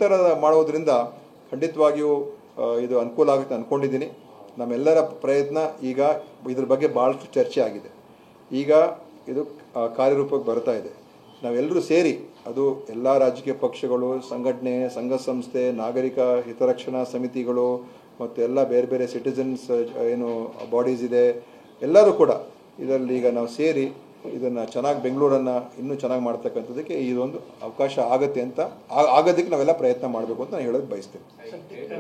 ಥರದ ಮಾಡೋದ್ರಿಂದ ಖಂಡಿತವಾಗಿಯೂ ಇದು ಅನುಕೂಲ ಆಗುತ್ತೆ ಅಂದ್ಕೊಂಡಿದ್ದೀನಿ. ನಮ್ಮೆಲ್ಲರ ಪ್ರಯತ್ನ ಈಗ ಇದ್ರ ಬಗ್ಗೆ ಭಾಳಷ್ಟು ಚರ್ಚೆ ಆಗಿದೆ. ಈಗ ಇದು ಕಾರ್ಯರೂಪಕ್ಕೆ ಬರ್ತಾ ಇದೆ. ನಾವೆಲ್ಲರೂ ಸೇರಿ, ಅದು ಎಲ್ಲ ರಾಜಕೀಯ ಪಕ್ಷಗಳು, ಸಂಘಟನೆ, ಸಂಘ ಸಂಸ್ಥೆ, ನಾಗರಿಕ ಹಿತರಕ್ಷಣಾ ಸಮಿತಿಗಳು ಮತ್ತು ಎಲ್ಲ ಬೇರೆ ಬೇರೆ ಸಿಟಿಸನ್ಸ್ ಏನು ಬಾಡೀಸ್ ಇದೆ, ಎಲ್ಲರೂ ಕೂಡ ಇದರಲ್ಲಿ ಈಗ ನಾವು ಸೇರಿ ಇದನ್ನು ಚೆನ್ನಾಗಿ ಬೆಂಗಳೂರನ್ನು ಇನ್ನೂ ಚೆನ್ನಾಗಿ ಮಾಡ್ತಕ್ಕಂಥದ್ದಕ್ಕೆ ಇದೊಂದು ಅವಕಾಶ ಆಗುತ್ತೆ ಅಂತ ಆಗೋದಕ್ಕೆ ನಾವೆಲ್ಲ ಪ್ರಯತ್ನ ಮಾಡಬೇಕು ಅಂತ ನಾನು ಹೇಳೋದು ಬಯಸ್ತೀನಿ.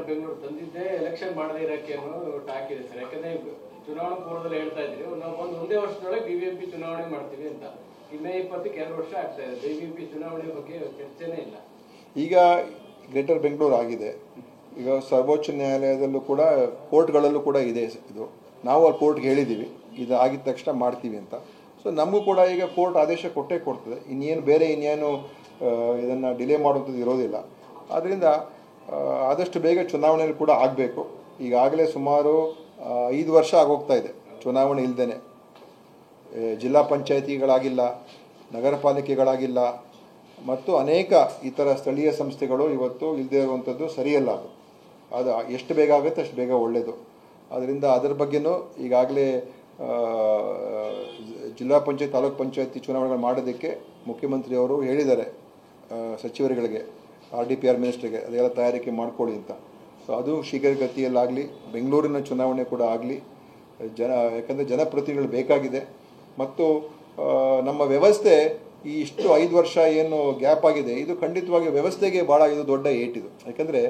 ಬೆಂಗಳೂರು ತಂದಿದ್ದೆ ಎಲೆಕ್ಷನ್ ಮಾಡದೇ ಇರೋಕ್ಕೆ ಟಾಕ್ ಇದೆ ಸರ್. ಯಾಕಂದ್ರೆ ಚುನಾವಣಾ ಪೂರ್ವದಲ್ಲಿ ಹೇಳ್ತಾ ಇದ್ರಿ ನಾವು ಒಂದೇ ವರ್ಷದೊಳಗೆ ಬಿಬಿಎಂಪಿ ಚುನಾವಣೆ ಮಾಡ್ತೀವಿ ಅಂತ. ಮೇ 20ಕ್ಕೆ 2 ವರ್ಷ ಆಗ್ತಾ ಇದೆ. ಬಿಬಿಎಂಪಿ ಚುನಾವಣೆ ಬಗ್ಗೆ ಚರ್ಚೆನೇ ಇಲ್ಲ. ಈಗ ಗ್ರೇಟರ್ ಬೆಂಗಳೂರು ಆಗಿದೆ. ಈಗ ಸರ್ವೋಚ್ಚ ನ್ಯಾಯಾಲಯದಲ್ಲೂ ಕೂಡ, ಕೋರ್ಟ್ಗಳಲ್ಲೂ ಕೂಡ ಇದೆ ಇದು. ನಾವು ಅಲ್ಲಿ ಕೋರ್ಟ್ಗೆ ಹೇಳಿದ್ದೀವಿ ಇದು ಆಗಿದ ತಕ್ಷಣ ಮಾಡ್ತೀವಿ ಅಂತ. ಸೊ ನಮಗೂ ಕೂಡ ಈಗ ಕೋರ್ಟ್ ಆದೇಶ ಕೊಟ್ಟೇ ಕೊಡ್ತದೆ. ಇನ್ನೇನು ಇದನ್ನು ಡಿಲೇ ಮಾಡುವಂಥದ್ದು ಇರೋದಿಲ್ಲ. ಆದ್ದರಿಂದ ಆದಷ್ಟು ಬೇಗ ಚುನಾವಣೆಯಲ್ಲಿ ಕೂಡ ಆಗಬೇಕು. ಈಗಾಗಲೇ ಸುಮಾರು 5 ವರ್ಷ ಆಗೋಗ್ತಾ ಇದೆ ಚುನಾವಣೆ ಇಲ್ಲದೇ. ಜಿಲ್ಲಾ ಪಂಚಾಯಿತಿಗಳಾಗಿಲ್ಲ, ನಗರ ಪಾಲಿಕೆಗಳಾಗಿಲ್ಲ ಮತ್ತು ಅನೇಕ ಇತರ ಸ್ಥಳೀಯ ಸಂಸ್ಥೆಗಳು ಇವತ್ತು ಇಲ್ಲದೇ ಇರುವಂಥದ್ದು ಸರಿಯಲ್ಲ. ಅದು ಎಷ್ಟು ಬೇಗ ಆಗುತ್ತೆ ಅಷ್ಟು ಬೇಗ ಒಳ್ಳೆಯದು. ಆದ್ದರಿಂದ ಅದರ ಬಗ್ಗೆನೂ ಈಗಾಗಲೇ ಜಿಲ್ಲಾ ಪಂಚಾಯತ್, ತಾಲೂಕು ಪಂಚಾಯತಿ ಚುನಾವಣೆಗಳು ಮಾಡೋದಕ್ಕೆ ಮುಖ್ಯಮಂತ್ರಿಯವರು ಹೇಳಿದ್ದಾರೆ ಸಚಿವರುಗಳಿಗೆ, RDPR ಮಿನಿಸ್ಟ್ರಿಗೆ, ಅದೆಲ್ಲ ತಯಾರಿಕೆ ಮಾಡಿಕೊಳ್ಳಿ ಅಂತ. ಸೊ ಅದು ಶೀಘ್ರಗತಿಯಲ್ಲಾಗಲಿ, ಬೆಂಗಳೂರಿನ ಚುನಾವಣೆ ಕೂಡ ಆಗಲಿ. ಯಾಕಂದರೆ ಜನಪ್ರತಿನಿಧಿಗಳು ಬೇಕಾಗಿದೆ. ಮತ್ತು ನಮ್ಮ ವ್ಯವಸ್ಥೆ ಈ ಇಷ್ಟು 5 ವರ್ಷ ಏನು ಗ್ಯಾಪ್ ಆಗಿದೆ, ಇದು ಖಂಡಿತವಾಗಿ ವ್ಯವಸ್ಥೆಗೆ ಭಾಳ ಇದು ದೊಡ್ಡ ಏಟಿದು. ಯಾಕಂದರೆ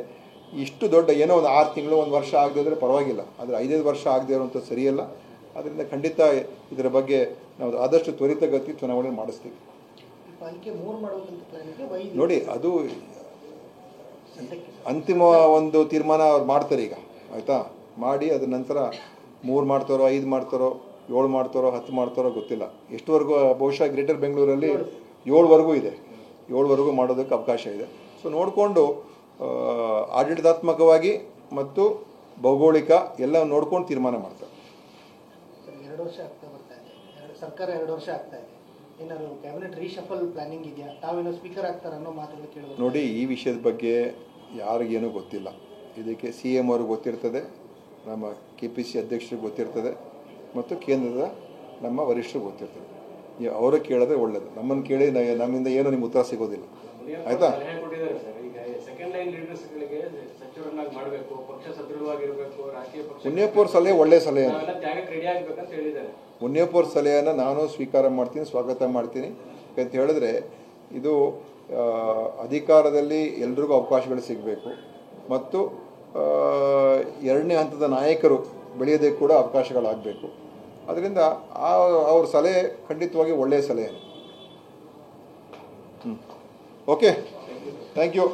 ಇಷ್ಟು ದೊಡ್ಡ ಏನೋ ಒಂದು 6 ತಿಂಗಳು, 1 ವರ್ಷ ಆಗದೆ ಇದ್ದರೆ ಪರವಾಗಿಲ್ಲ, ಆದರೆ 5 ವರ್ಷ ಆಗದೆ ಇರುವಂಥದ್ದು ಸರಿಯಲ್ಲ. ಅದರಿಂದ ಖಂಡಿತ ಇದರ ಬಗ್ಗೆ ನಾವು ಆದಷ್ಟು ತ್ವರಿತಗತಿ ಚುನಾವಣೆ ಮಾಡಿಸ್ತೀವಿ. ನೋಡಿ, ಅದು ಅಂತಿಮ ಒಂದು ತೀರ್ಮಾನ ಅವ್ರು ಮಾಡ್ತಾರೆ ಈಗ, ಆಯಿತಾ? ಮಾಡಿ ಅದ್ರ ನಂತರ 3 ಮಾಡ್ತಾರೋ, 5 ಮಾಡ್ತಾರೋ, 7 ಮಾಡ್ತಾರೋ, 10 ಮಾಡ್ತಾರೋ ಗೊತ್ತಿಲ್ಲ. ಎಷ್ಟುವರೆಗೂ ಬಹುಶಃ ಗ್ರೇಟರ್ ಬೆಂಗಳೂರಲ್ಲಿ 7ವರೆಗೂ ಇದೆ. 7ವರೆಗೂ ಮಾಡೋದಕ್ಕೆ ಅವಕಾಶ ಇದೆ. ಸೊ ನೋಡಿಕೊಂಡು ಆಡಳಿತಾತ್ಮಕವಾಗಿ ಮತ್ತು ಭೌಗೋಳಿಕ ಎಲ್ಲ ನೋಡ್ಕೊಂಡು ತೀರ್ಮಾನ ಮಾಡ್ತಾರೆ. 2 ವರ್ಷ ಆಗ್ತಾ ಬರ್ತಾ ಇದೆ, ಸರ್ಕಾರ 2 ವರ್ಷ ಆಗ್ತಾ ಇದೆ. ಏನಾದ್ರು ಕ್ಯಾಬಿನೆಟ್ ರೀಶಫಲ್ ಪ್ಲಾನಿಂಗ್ ಇದೆಯಾ? ತಾವೇನೋ ಸ್ಪೀಕರ್ ಆಗ್ತಾರೆ ಅನ್ನೋ ಮಾತುಗಳು ಕೇಳೋದು. ನೋಡಿ, ಈ ವಿಷಯದ ಬಗ್ಗೆ ಯಾರಿಗೇನೂ ಗೊತ್ತಿಲ್ಲ. ಇದಕ್ಕೆ CM ಅವ್ರಿಗೆ ಗೊತ್ತಿರ್ತದೆ, ನಮ್ಮ KPC ಅಧ್ಯಕ್ಷರಿಗೆ ಗೊತ್ತಿರ್ತದೆ ಮತ್ತು ಕೇಂದ್ರದ ನಮ್ಮ ವರಿಷ್ಠರಿಗೆ ಗೊತ್ತಿರ್ತದೆ. ಅವರೇ ಕೇಳೋದೇ ಒಳ್ಳೆಯದು. ನಮ್ಮನ್ನು ಕೇಳಿ ನಮ್ಮಿಂದ ಏನೂ ನಿಮ್ಗೆ ಉತ್ತರ ಸಿಗೋದಿಲ್ಲ, ಆಯಿತಾ? ಮುನಿಯಪ್ಪ ಅವ್ರ ಸಲಹೆ ಒಳ್ಳೆಯ ಸಲಹೆ. ಮುನಿಯಪ್ಪ ಅವ್ರ ಸಲಹೆಯನ್ನು ನಾನು ಸ್ವೀಕಾರ ಮಾಡ್ತೀನಿ, ಸ್ವಾಗತ ಮಾಡ್ತೀನಿ. ಅಂತ ಹೇಳಿದ್ರೆ ಇದು ಅಧಿಕಾರದಲ್ಲಿ ಎಲ್ರಿಗೂ ಅವಕಾಶಗಳು ಸಿಗಬೇಕು ಮತ್ತು 2ನೇ ಹಂತದ ನಾಯಕರು ಬೆಳೆಯೋದಕ್ಕೆ ಕೂಡ ಅವಕಾಶಗಳಾಗಬೇಕು. ಅದರಿಂದ ಅವ್ರ ಸಲಹೆ ಖಂಡಿತವಾಗಿ ಒಳ್ಳೆಯ ಸಲಹೆ. Okay, thank you.